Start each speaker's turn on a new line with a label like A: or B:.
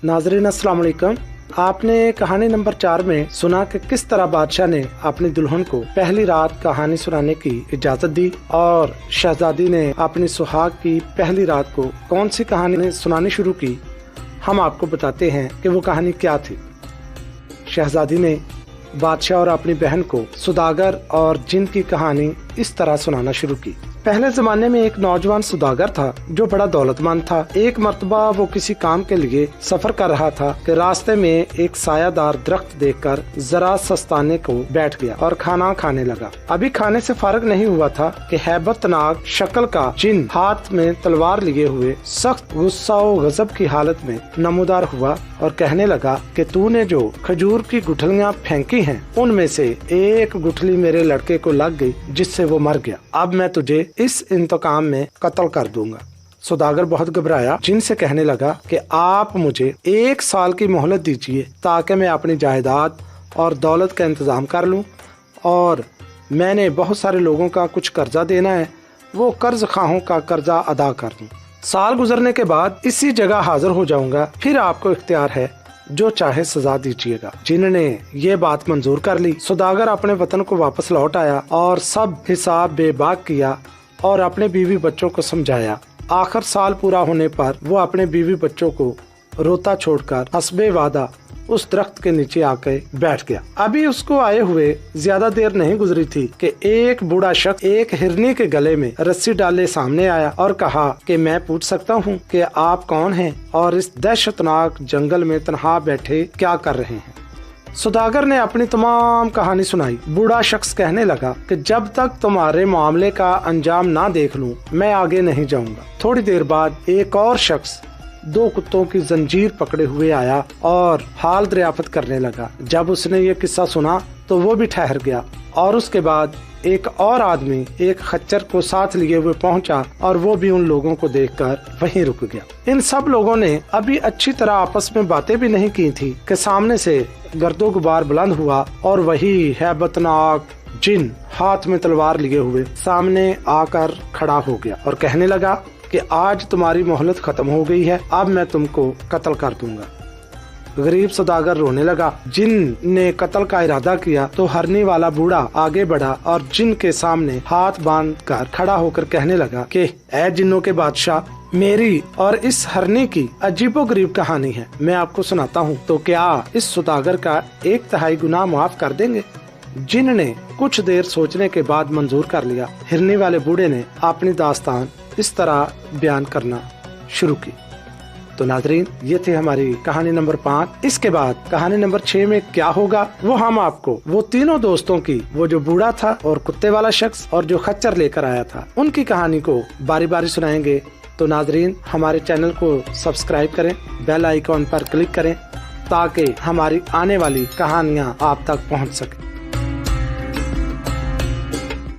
A: नाज़रीन अस्सलाम वालेकुम। आपने कहानी नंबर 4 में सुना कि किस तरह बादशाह ने अपनी दुल्हन को पहली रात कहानी सुनाने की इजाजत दी और शहजादी ने अपनी सुहाग की पहली रात को कौन सी कहानी सुनानी शुरू की। हम आपको बताते हैं कि वो कहानी क्या थी। शहजादी ने बादशाह और अपनी बहन को सुदागर और जिन की कहानी इस तरह सुनाना शुरू की। पहले जमाने में एक नौजवान सुदागर था जो बड़ा दौलतमंद था। एक मर्तबा वो किसी काम के लिए सफर कर रहा था कि रास्ते में एक सायादार दरख्त देखकर जरा सस्ताने को बैठ गया और खाना खाने लगा। अभी खाने से फारग नहीं हुआ था कि हैबतनाक शक्ल का जिन हाथ में तलवार लिए हुए सख्त गुस्सा और गजब की हालत में नमूदार हुआ और कहने लगा कि तूने जो खजूर की गुठलियाँ फेंकी हैं उनमें से एक गुठली मेरे लड़के को लग गई जिससे वो मर गया। अब मैं तुझे इस इंतकाम में कत्ल कर दूंगा। सुदागर बहुत घबराया, जिनसे कहने लगा कि आप मुझे 1 साल की मोहलत दीजिए ताकि मैं अपनी जायदाद और दौलत का इंतजाम कर लूं, और मैंने बहुत सारे लोगों का कुछ कर्जा देना है, वो कर्ज खाहों का कर्जा अदा कर दूं। साल गुजरने के बाद इसी जगह हाजिर हो जाऊंगा, फिर आपको इख्तियार है, जो चाहे सजा दीजिएगा। जिन्होंने ये बात मंजूर कर ली, सुदागर अपने वतन को वापस लौट आया और सब हिसाब बेबाक किया और अपने बीवी बच्चों को समझाया। आखिर साल पूरा होने पर वो अपने बीवी बच्चों को रोता छोड़कर हस्बे वादा उस दरख्त के नीचे आके बैठ गया। अभी उसको आए हुए ज्यादा देर नहीं गुजरी थी कि एक बूढ़ा शख्स एक हिरनी के गले में रस्सी डाले सामने आया और कहा कि मैं पूछ सकता हूँ कि आप कौन हैं और इस दहशतनाक जंगल में तन्हा बैठे क्या कर रहे हैं। सुदागर ने अपनी तमाम कहानी सुनाई। बूढ़ा शख्स कहने लगा कि जब तक तुम्हारे मामले का अंजाम ना देख लूं, मैं आगे नहीं जाऊंगा। थोड़ी देर बाद एक और शख्स 2 कुत्तों की जंजीर पकड़े हुए आया और हाल दरियाफत करने लगा। जब उसने ये किस्सा सुना तो वो भी ठहर गया और उसके बाद एक और आदमी एक खच्चर को साथ लिए हुए पहुंचा और वो भी उन लोगों को देखकर वहीं रुक गया। इन सब लोगों ने अभी अच्छी तरह आपस में बातें भी नहीं की थी कि सामने से गर्दो गुबार बुलंद हुआ और वही हैबतनाक जिन हाथ में तलवार लिए हुए सामने आकर खड़ा हो गया और कहने लगा कि आज तुम्हारी मोहलत खत्म हो गई है, अब मैं तुमको कत्ल कर दूंगा। गरीब सौदागर रोने लगा। जिन ने कत्ल का इरादा किया तो हरनी वाला बूढ़ा आगे बढ़ा और जिन के सामने हाथ बांध कर खड़ा होकर कहने लगा कि ऐ जिन्नों के बादशाह, मेरी और इस हरनी की अजीबोगरीब कहानी है, मैं आपको सुनाता हूँ, तो क्या इस सौदागर का 1/3 गुनाह माफ कर देंगे। जिन ने कुछ देर सोचने के बाद मंजूर कर लिया। हिरनी वाले बूढ़े ने अपनी दास्तान इस तरह बयान करना शुरू की। तो नाज़रीन, ये थी हमारी कहानी नंबर 5। इसके बाद कहानी नंबर 6 में क्या होगा वो हम आपको वो तीनों दोस्तों की, वो जो बूढ़ा था और कुत्ते वाला शख्स और जो खच्चर लेकर आया था, उनकी कहानी को बारी बारी सुनाएंगे। तो नाज़रीन, हमारे चैनल को सब्सक्राइब करें, बेल आइकॉन पर क्लिक करें ताकि हमारी आने वाली कहानियाँ आप तक पहुँच सके।